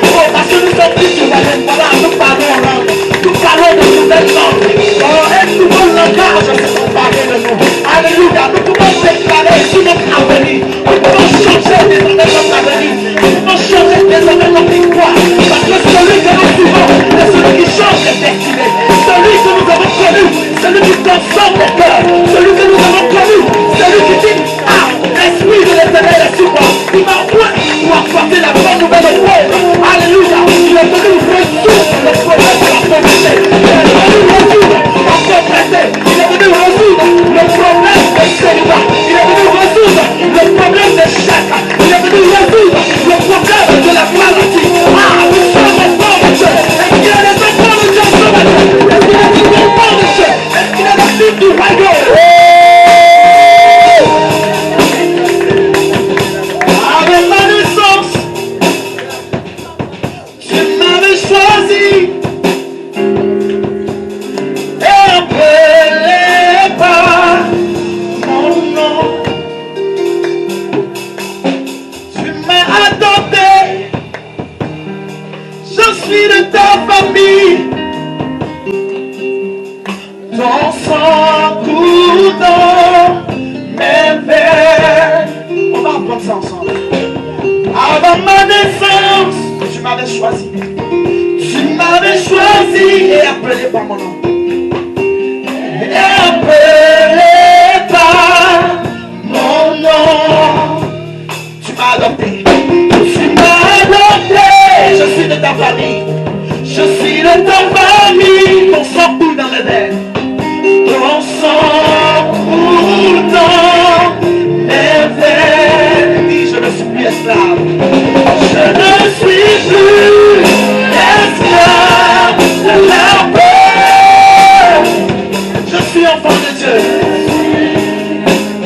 Oh, parce que nous sommes plus sur la langue. Voilà, nous parlons en langue. Nous parlons de nouvelles langues. Oh, un nouveau langage s'est emparé de nous. Alléluia. Nous pouvons déclarer sur notre avenir. Nous pouvons changer désormais notre avenir. Nous pouvons changer désormais notre victoire. Parce que celui que nous suivons est celui qui change les destinées. Celui que nous avons connu, celui qui transforme les cœurs. Celui que nous avons connu, celui qui dit, ah, l'esprit de l'éternel est sur moi. Il m'a oint pour apporter la bonne nouvelle au monde. Alléluia. Il est venu résoudre le problème de la pauvreté. Il est venu résoudre la pauvreté. Il est venu résoudre le problème des célibats. Il est venu résoudre le problème des chèques. Il est venu résoudre le problème de la maladie. Ah, nous sommes enfants de Dieu. Est-ce qu'il y a des enfants de Dieu ce matin? Est-ce qu'il y a des enfants de Dieu? Est-ce qu'il y a des filles du royaume? Avec ma naissance, tu m'avais choisi et appelé par mon nom. Tu m'as adopté. Je suis de ta famille. Ton sang coule dans mes veines. On va apprendre ça ensemble. Avant ma naissance, tu m'avais choisi. Tu m'avais choisi et appelé par mon nom. Et appelé par mon nom. Tu m'as adopté. Tu m'as adopté. Je suis de ta famille. Je suis de ta famille. Ton sang coule dans mes veines. Ton sang coule dans mes veines. Dis, je ne suis plus esclave. Je ne suis plus esclave de la peur. Je suis enfant de Dieu.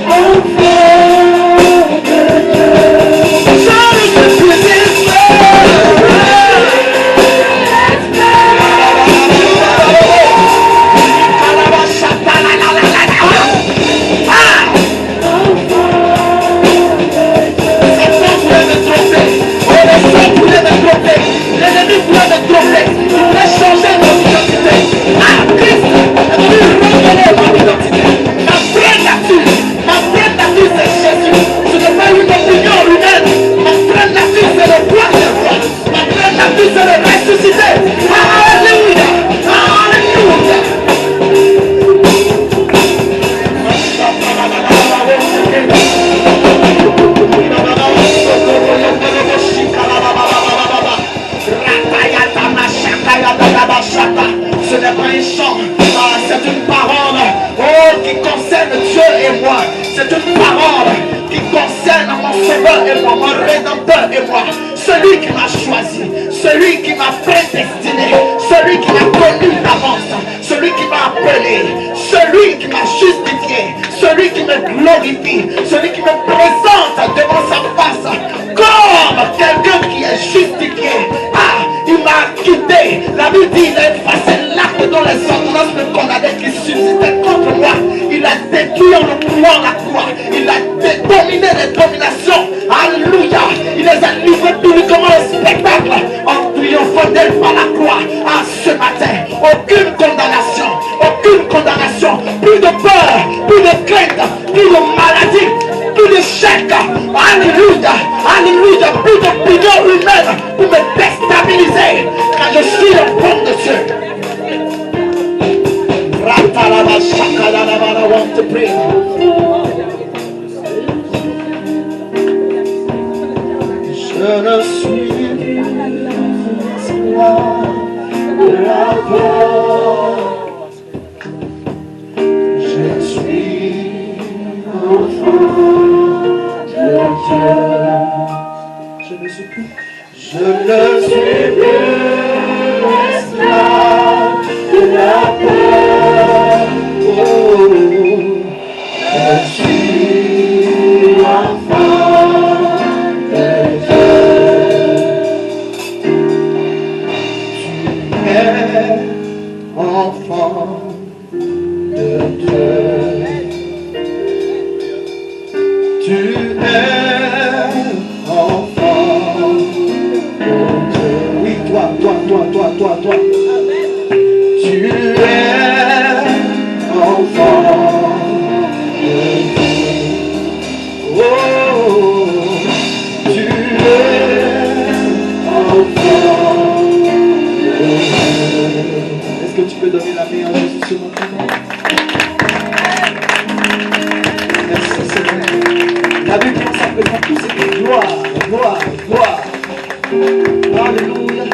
Enfant de Dieu. Je ne suis plus esclave. L'ennemi voulait me tromper. Il voulait changer mon identité. Ah, Christ est venu révéler mon identité. Ma vraie nature c'est Jésus. Ce n'est pas une opinion humaine. Ma vraie nature c'est le roi des rois. Ma vraie nature c'est le ressuscité. Alléluia. Alléluia. Ce n'est pas un chant, c'est une parole qui concerne Dieu et moi. C'est une parole qui concerne mon sauveur est moi, mon rédempteur est moi. Celui qui m'a choisi, celui qui m'a prédestiné, celui qui m'a connu d'avance, celui qui m'a appelé, celui qui m'a justifié, celui qui me glorifie, celui qui me présente devant sa face comme quelqu'un qui est justifié. Ah, il m'a quitté. La Bible dit, il a effacé l'acte dont les ordonnances me condamnaient qui subsistaient contre moi. Il a détruit en le clouant la croix. Il a dominé les dominations. Alléluia. Il les a livrés publiquement au spectacle en triomphant d'elle par la croix. Ah, ce matin, aucune condamnation. Aucune condamnation. Plus de peur, plus de crainte, plus de maladie, plus de chèque. Alléluia. Alléluia. Plus d'opinion humaine pour me déstabiliser. Car je suis le pont de Dieu. I want to pray. Je ne suis l'espoir de la porte. Je suis enfant de Dieu. Je ne suis plus. Je ne suis plus l'esclave de la peur. Oh, je suis enfant de Dieu. Tu es enfant de Dieu. Tu es enfant de Dieu. Oui, toi. Tu es enfant de Dieu. Oh, tu es enfant de Dieu. Est-ce que tu peux donner la meilleure Jésus ce matin? Merci Seigneur. La Bible commence à présenter tous ces gloire. Alléluia.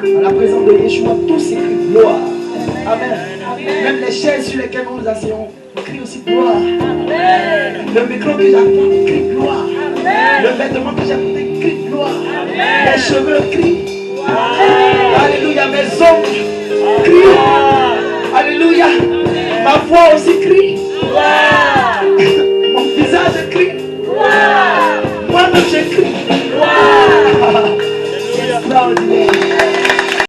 À la présence de Yeshua, tous ces cris gloire. Amen. Même les chaises sur lesquelles nous nous asseyons crient aussi gloire. Amen. Le micro que j'attends crie gloire. Amen. Le vêtement que j'ai porté crie gloire. Amen. Les cheveux crient. Amen. Alléluia. Mes ongles crient. Alléluia. Ma voix aussi crie. Mon visage crie. Moi-même je crie. C'est extraordinaire.